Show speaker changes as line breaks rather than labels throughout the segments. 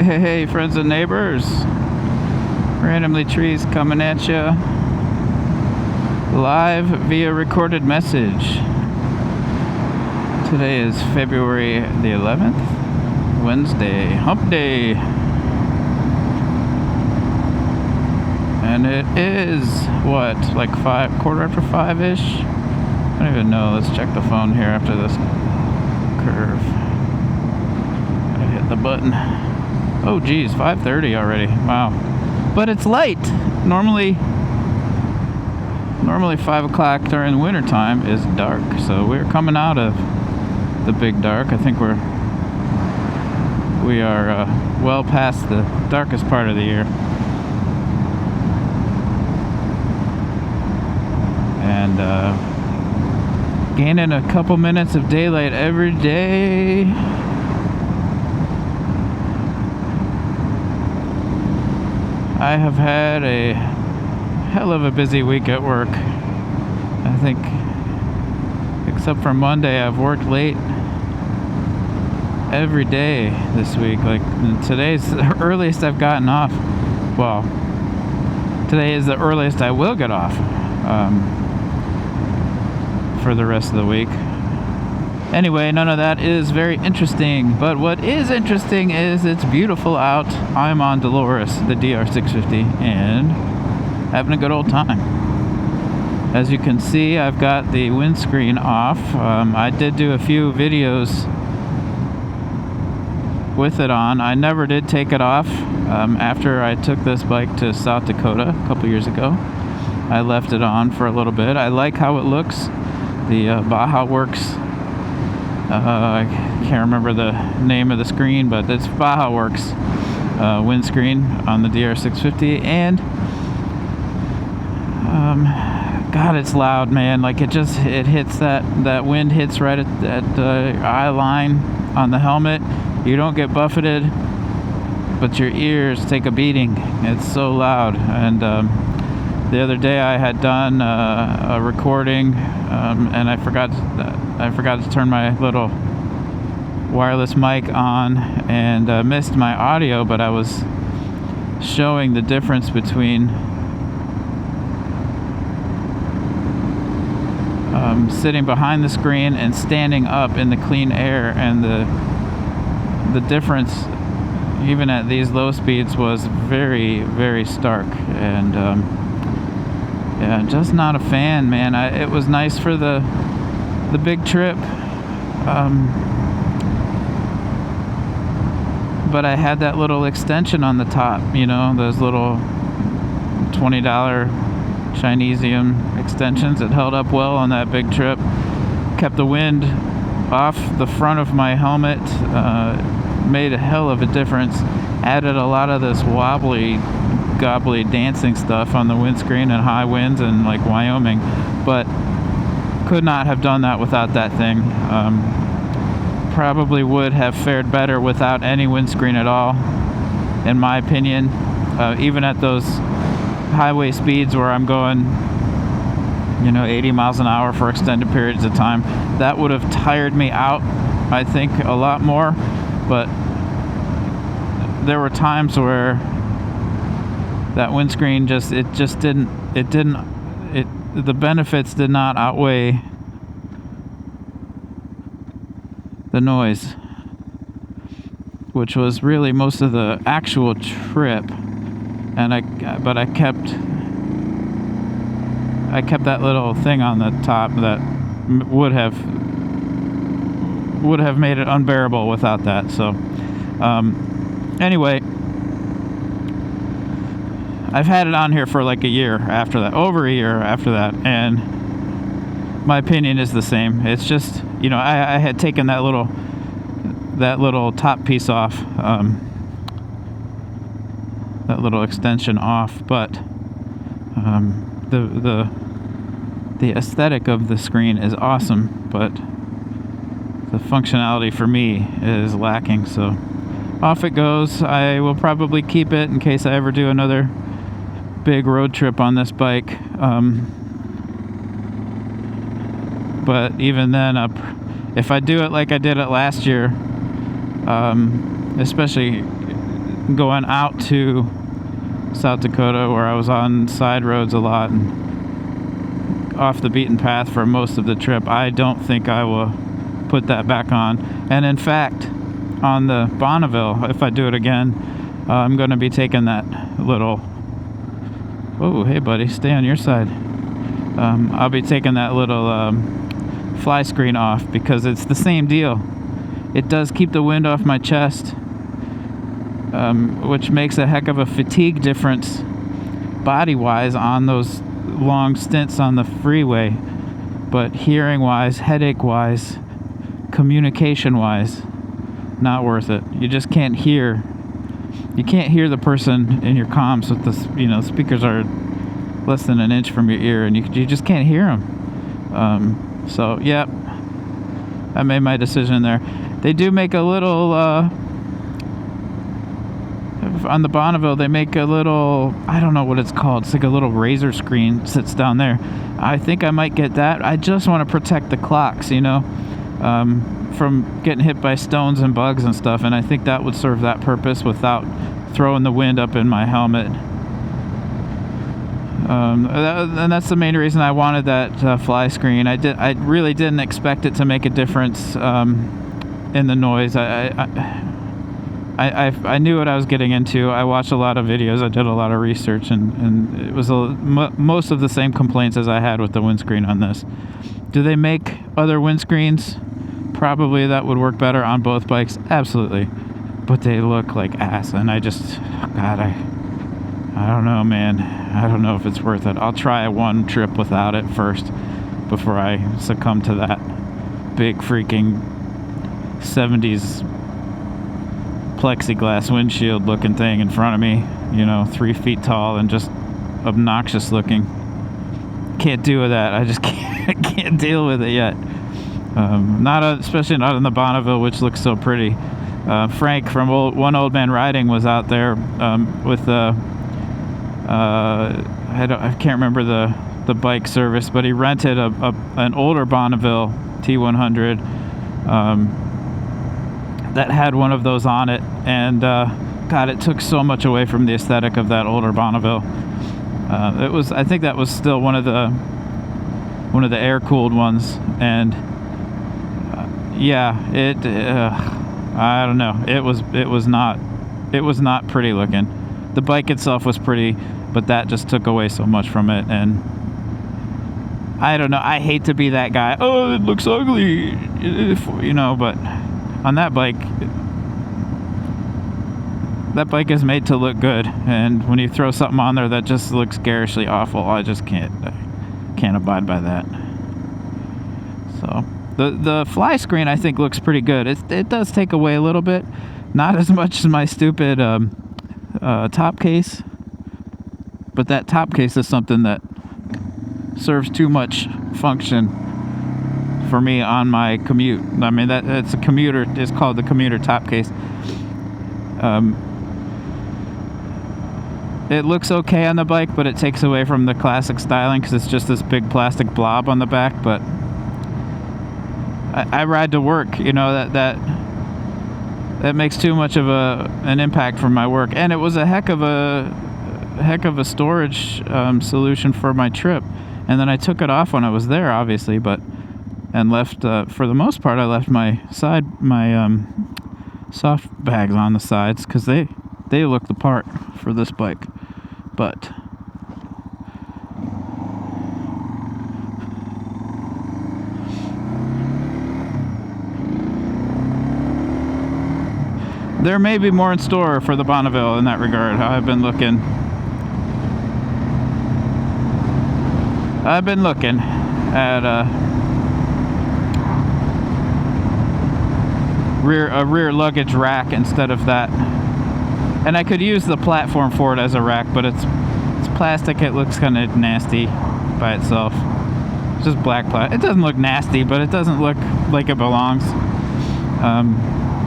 Hey, friends and neighbors. Randomly Trees coming at you live via recorded message. Today is February the 11th, Wednesday, Hump Day. And it is, what, like quarter after 5-ish? I don't even know. Let's check the phone here after this curve. Gotta hit the button. Oh geez, 5:30 already. Wow. But it's light. Normally 5 o'clock during winter time is dark. So we're coming out of the big dark. I think we are well past the darkest part of the year. And gaining a couple minutes of daylight every day. I have had a hell of a busy week at work. I think, except for Monday, I've worked late every day this week. Like, today's the earliest I've gotten off. Well, today is the earliest I will get off for the rest of the week. Anyway, none of that is very interesting, but what is interesting is it's beautiful out. I'm on Dolores, the DR650, and having a good old time. As you can see, I've got the windscreen off. I did do a few videos with it on. I never did take it off after I took this bike to South Dakota a couple years ago. I left it on for a little bit. I like how it looks. The Baja Works, I can't remember the name of the screen, but it's Baja Works windscreen on the DR650, and God, it's loud, man. Like it hits that wind hits right at the eye line on the helmet. You don't get buffeted, but your ears take a beating. It's so loud. And the other day I had done a recording, and I forgot to turn my little wireless mic on, and missed my audio, but I was showing the difference between sitting behind the screen and standing up in the clean air, and the difference even at these low speeds was very, very stark. And yeah, just not a fan, man. It was nice for the big trip, but I had that little extension on the top, you know, those little $20 Chinesium extensions. It held up well on that big trip, kept the wind off the front of my helmet, made a hell of a difference, added a lot of this wobbly gobbly dancing stuff on the windscreen and high winds and like Wyoming, but could not have done that without that thing. Probably would have fared better without any windscreen at all, in my opinion. Even at those highway speeds where I'm going, 80 miles an hour for extended periods of time, that would have tired me out, I think, a lot more. But there were times where that windscreen the benefits did not outweigh the noise, which was really most of the actual trip. And I kept that little thing on the top that would have made it unbearable without that. So anyway, I've had it on here for like over a year after that, and my opinion is the same. It's just, I had taken that little top piece off, that little extension off, but the aesthetic of the screen is awesome, but the functionality for me is lacking. So off it goes. I will probably keep it in case I ever do another big road trip on this bike, but even then, if I do it like I did it last year, especially going out to South Dakota, where I was on side roads a lot and off the beaten path for most of the trip, I don't think I will put that back on. And in fact, on the Bonneville, if I do it again, I'm going to be taking that little... Oh, hey buddy, stay on your side. I'll be taking that little fly screen off because it's the same deal. It does keep the wind off my chest, which makes a heck of a fatigue difference body-wise on those long stints on the freeway. But hearing-wise, headache-wise, communication-wise, not worth it. You just can't hear. You can't hear the person in your comms with the, you know, speakers are less than an inch from your ear, and you just can't hear them. So, yeah, I made my decision there. They do make a little, on the Bonneville, they make a little, I don't know what it's called. It's like a little razor screen sits down there. I think I might get that. I just want to protect the clocks, you know, from getting hit by stones and bugs and stuff, and I think that would serve that purpose without throwing the wind up in my helmet. And that's the main reason I wanted that fly screen. I really didn't expect it to make a difference in the noise. I knew what I was getting into. I watched a lot of videos. I did a lot of research, and it was most of the same complaints as I had with the windscreen on this. Do they make other windscreens? Probably that would work better on both bikes. Absolutely. But they look like ass, and I just, God, I don't know, man. I don't know if it's worth it. I'll try one trip without it first before I succumb to that big freaking 70s plexiglass windshield looking thing in front of me, you know, 3 feet tall and just obnoxious looking. Can't do with that. I just can't deal with it yet. Especially not in the Bonneville, which looks so pretty. Frank from One Old Man Riding was out there with I can't remember the bike service, but he rented an older Bonneville T100 that had one of those on it, and God, it took so much away from the aesthetic of that older Bonneville. I think that was still one of the air-cooled ones, and yeah, I don't know. It was not pretty looking. The bike itself was pretty, but that just took away so much from it, and I don't know. I hate to be that guy. Oh, it looks ugly, you know, but on that bike is made to look good, and when you throw something on there that just looks garishly awful, I just can't abide by that. So the fly screen, I think, looks pretty good. It does take away a little bit, not as much as my stupid top case, but that top case is something that serves too much function for me on my commute. I mean, it's a commuter. It's called the commuter top case. It looks okay on the bike, but it takes away from the classic styling because it's just this big plastic blob on the back. But I ride to work, you know, that makes too much of an impact for my work, and it was a heck of a storage solution for my trip. And then I took it off when I was there, obviously, and left for the most part. I left my soft bags on the sides because they look the part for this bike, but. There may be more in store for the Bonneville in that regard. I've been looking at a rear luggage rack instead of that. And I could use the platform for it as a rack, but it's plastic. It looks kind of nasty by itself. It's just black plastic. It doesn't look nasty, but it doesn't look like it belongs.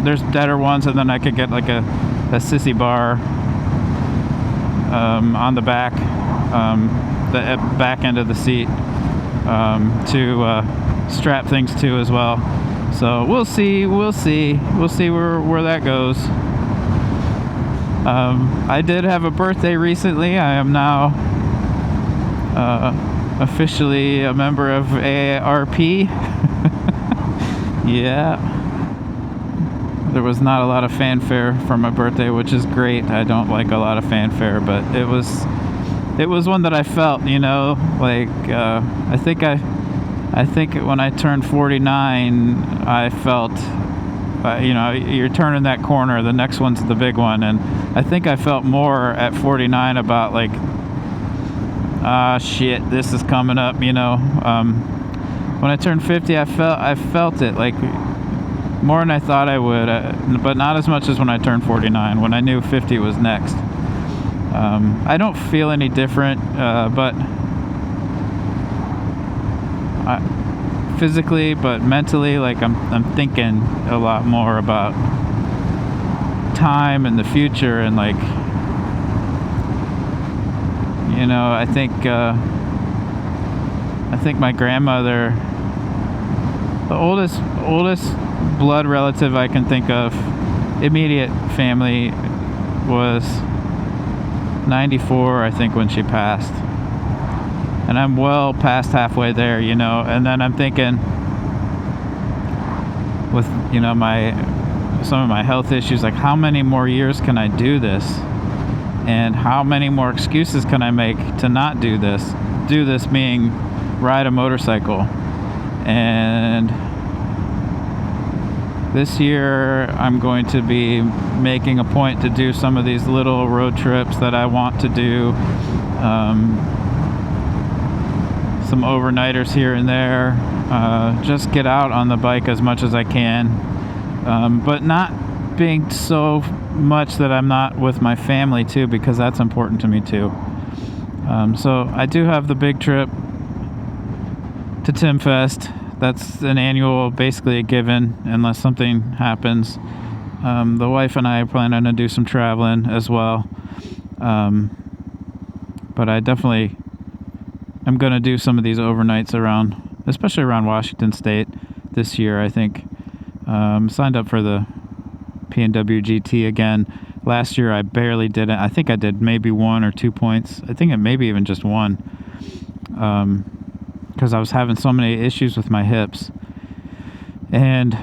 There's better ones, and then I could get like a sissy bar on the back, the back end of the seat to strap things to as well. So we'll see where that goes. I did have a birthday recently. I am now officially a member of AARP. Yeah. There was not a lot of fanfare for my birthday, which is great. I don't like a lot of fanfare, but it was one that I felt, you know, like I think when I turned 49, I felt, you know, you're turning that corner, the next one's the big one, and I think I felt more at 49 about like, shit, this is coming up, you know. When I turned 50, I felt it like more than I thought I would, but not as much as when I turned 49, when I knew 50 was next. I don't feel any different, but physically, but mentally, like I'm thinking a lot more about time and the future, and like, you know, I think my grandmother, the oldest blood relative I can think of, immediate family, was 94, I think, when she passed. And I'm well past halfway there, you know. And then I'm thinking, with, you know, some of my health issues, like, how many more years can I do this? And how many more excuses can I make to not do this? Do this meaning ride a motorcycle. And this year I'm going to be making a point to do some of these little road trips that I want to do. Some overnighters here and there. Just get out on the bike as much as I can. But not being so much that I'm not with my family too, because that's important to me too. So I do have the big trip to Timfest. That's an annual, basically a given, unless something happens. The wife and I are planning to do some traveling as well. But I definitely am going to do some of these overnights around, especially around Washington State this year, I think. Signed up for the P&W GT again. Last year I barely did it. I think I did maybe 1 or 2 points. I think it maybe even just 1. Because I was having so many issues with my hips. And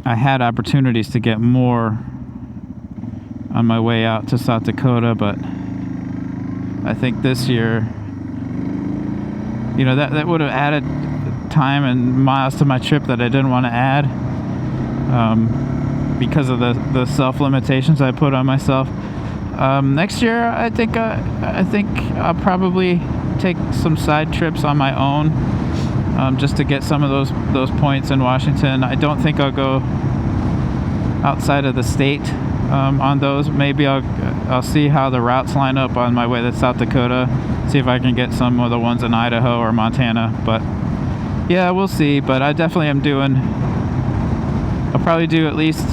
I had opportunities to get more on my way out to South Dakota, but I think this year, you know, that would have added time and miles to my trip that I didn't want to add, because of the self limitations I put on myself. Next year, I think I'll probably take some side trips on my own, just to get some of those points in Washington. I don't think I'll go outside of the state on those. Maybe I'll see how the routes line up on my way to South Dakota. See if I can get some of the ones in Idaho or Montana. But yeah, we'll see. But I definitely am I'll probably do at least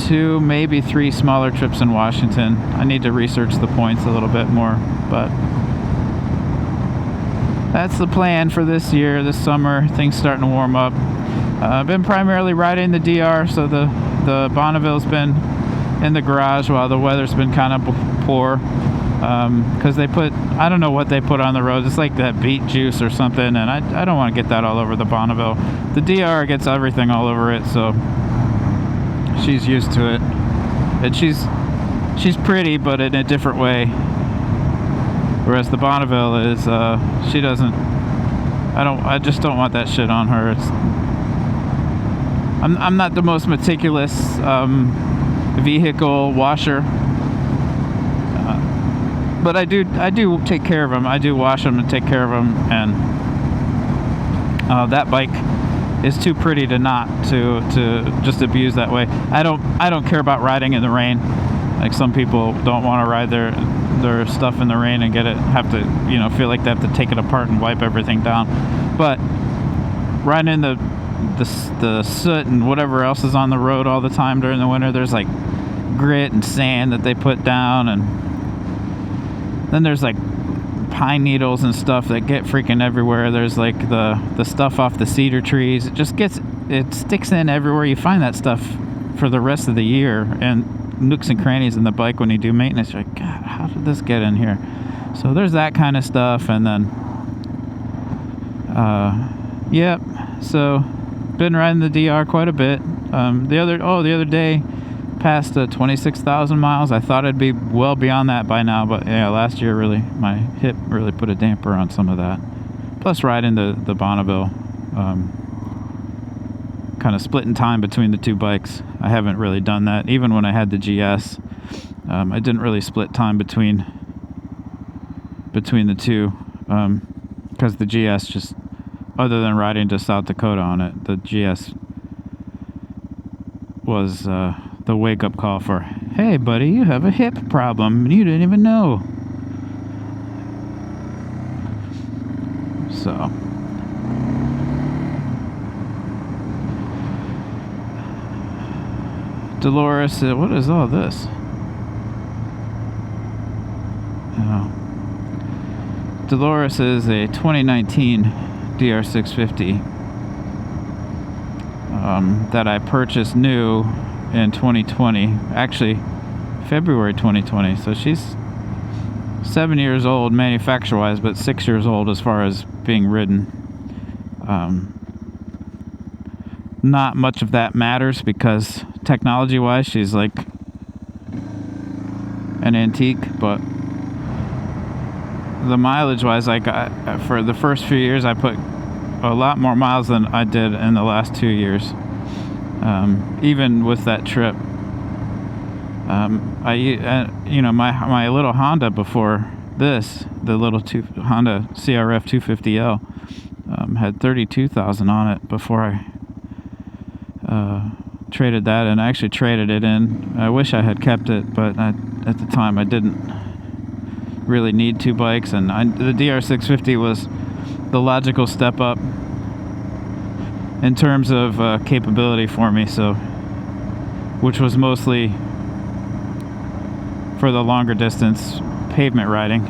2, maybe 3 smaller trips in Washington. I need to research the points a little bit more, but that's the plan for this year, this summer. Things starting to warm up. I've been primarily riding the DR, so the Bonneville's been in the garage while the weather's been kind of poor, because they put, I don't know what they put on the roads. It's like that beet juice or something, and I don't want to get that all over the Bonneville. The DR gets everything all over it, so she's used to it. And she's pretty, but in a different way. Whereas the Bonneville is, she doesn't, I just don't want that shit on her. I'm not the most meticulous vehicle washer, but I do take care of them. I do wash them and take care of them, and that bike is too pretty to not to just abuse that way. I don't care about riding in the rain. Like some people don't want to ride their stuff in the rain and have to, you know, feel like they have to take it apart and wipe everything down. But riding in the soot and whatever else is on the road all the time during the winter, there's like grit and sand that they put down, and then there's like pine needles and stuff that get freaking everywhere. There's like the stuff off the cedar trees. It just gets it sticks in everywhere you find that stuff for the rest of the year, and nooks and crannies in the bike when you do maintenance. You're like, God, how did this get in here? So there's that kind of stuff. And then yep, so been riding the DR quite a bit. The other day, past 26,000 miles. I thought I'd be well beyond that by now, but yeah, last year really, my hip really put a damper on some of that. Plus riding the Bonneville, kind of splitting time between the two bikes. I haven't really done that. Even when I had the GS, I didn't really split time between the two, because the GS just, other than riding to South Dakota on it, the GS was the wake-up call for, hey buddy, you have a hip problem and you didn't even know. So Dolores, what is all this? Oh. Dolores is a 2019 DR650 that I purchased new in 2020, actually February 2020. So she's 7 years old manufacture-wise, but 6 years old as far as being ridden. Not much of that matters because technology-wise, she's like an antique, but the mileage-wise, like for the first few years, I put a lot more miles than I did in the last 2 years. Even with that trip, my little Honda before this, the little Honda CRF 250L, had 32,000 on it before I traded that, and I actually traded it in. I wish I had kept it, but at the time I didn't really need two bikes, and the DR650 was the logical step up in terms of capability for me, so, which was mostly for the longer distance pavement riding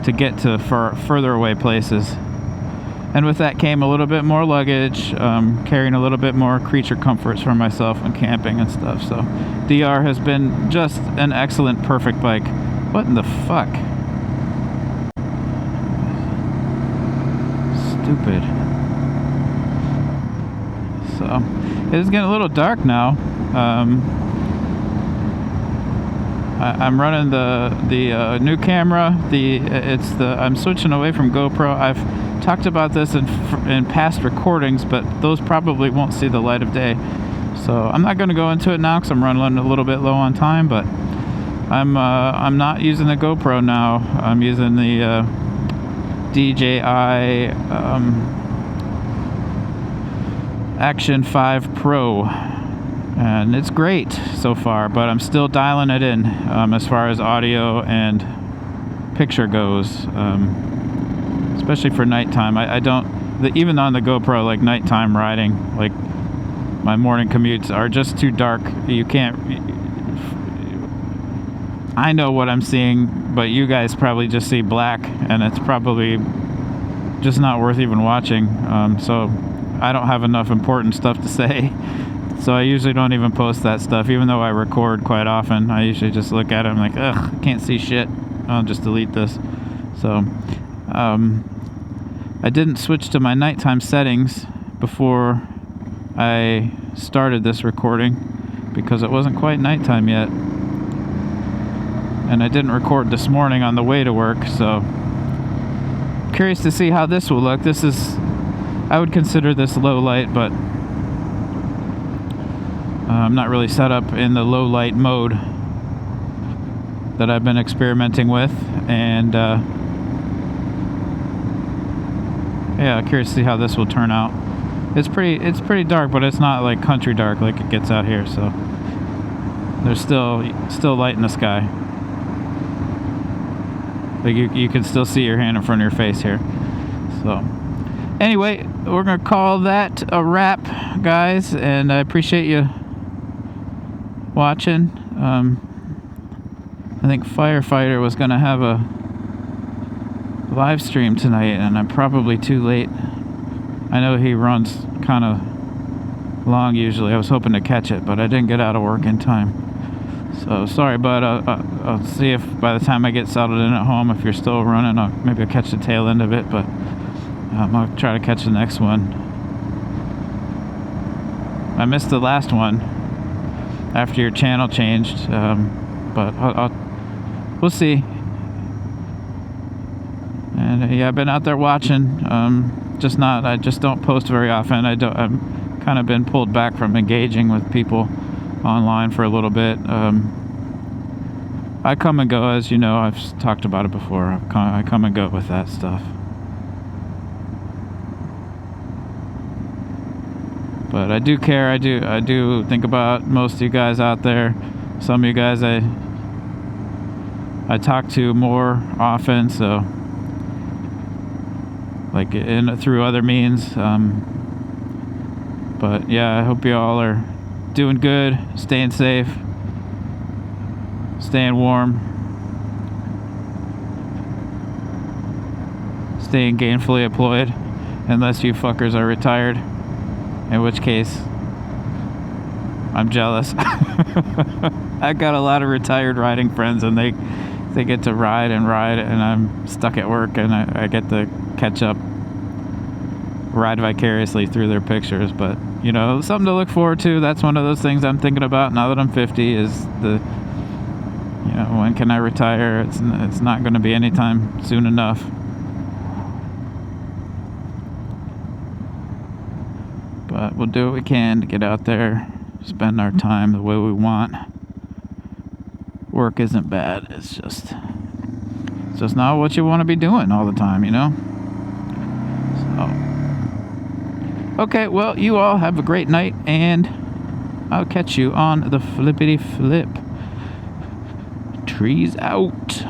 to get to further away places. And with that came a little bit more luggage, carrying a little bit more creature comforts for myself when camping and stuff. So DR has been just an excellent, perfect bike. What in the fuck? Stupid. So it is getting a little dark now. I'm running the new camera. I'm switching away from GoPro. I've talked about this in past recordings, but those probably won't see the light of day. So I'm not going to go into it now because I'm running a little bit low on time. But I'm not using the GoPro now. I'm using the DJI Action 5 Pro. And it's great so far, but I'm still dialing it in as far as audio and picture goes, especially for nighttime. Even on the GoPro, like nighttime riding, like my morning commutes are just too dark. You can't, I know what I'm seeing, but you guys probably just see black, and it's probably just not worth even watching. So I don't have enough important stuff to say. So I usually don't even post that stuff, even though I record quite often. I usually just look at it and I'm like, ugh, I can't see shit. I'll just delete this. So I didn't switch to my nighttime settings before I started this recording because it wasn't quite nighttime yet. And I didn't record this morning on the way to work, so curious to see how this will look. I would consider this low light, but I'm not really set up in the low light mode that I've been experimenting with, and yeah, curious to see how this will turn out. It's pretty dark, but it's not like country dark like it gets out here. So there's still light in the sky. Like you can still see your hand in front of your face here. So anyway, we're gonna call that a wrap, guys, and I appreciate you watching. I think Firefighter was gonna have a live stream tonight, and I'm probably too late. I know he runs kind of long usually. I was hoping to catch it, but I didn't get out of work in time. So sorry, but I'll see if by the time I get settled in at home, if you're still running, maybe I'll catch the tail end of it, but I'll try to catch the next one. I missed the last one after your channel changed, but we'll see. And yeah, I've been out there watching. I just don't post very often. I've kind of been pulled back from engaging with people online for a little bit. I come and go, as you know. I've talked about it before. I come and go with that stuff. But I do care. I do think about most of you guys out there. Some of you guys I talk to more often, so like through other means. But yeah, I hope you all are doing good, staying safe, staying warm, staying gainfully employed, unless you fuckers are retired, in which case I'm jealous. I got a lot of retired riding friends, and they get to ride, and I'm stuck at work, and I get to catch up, ride vicariously through their pictures. But you know, something to look forward to. That's one of those things I'm thinking about now that I'm 50, is when can I retire? It's not going to be anytime soon enough. But we'll do what we can to get out there, spend our time the way we want. Work isn't bad. It's just not what you want to be doing all the time, you know? So, okay, well, you all have a great night, and I'll catch you on the flippity flip. Trees out.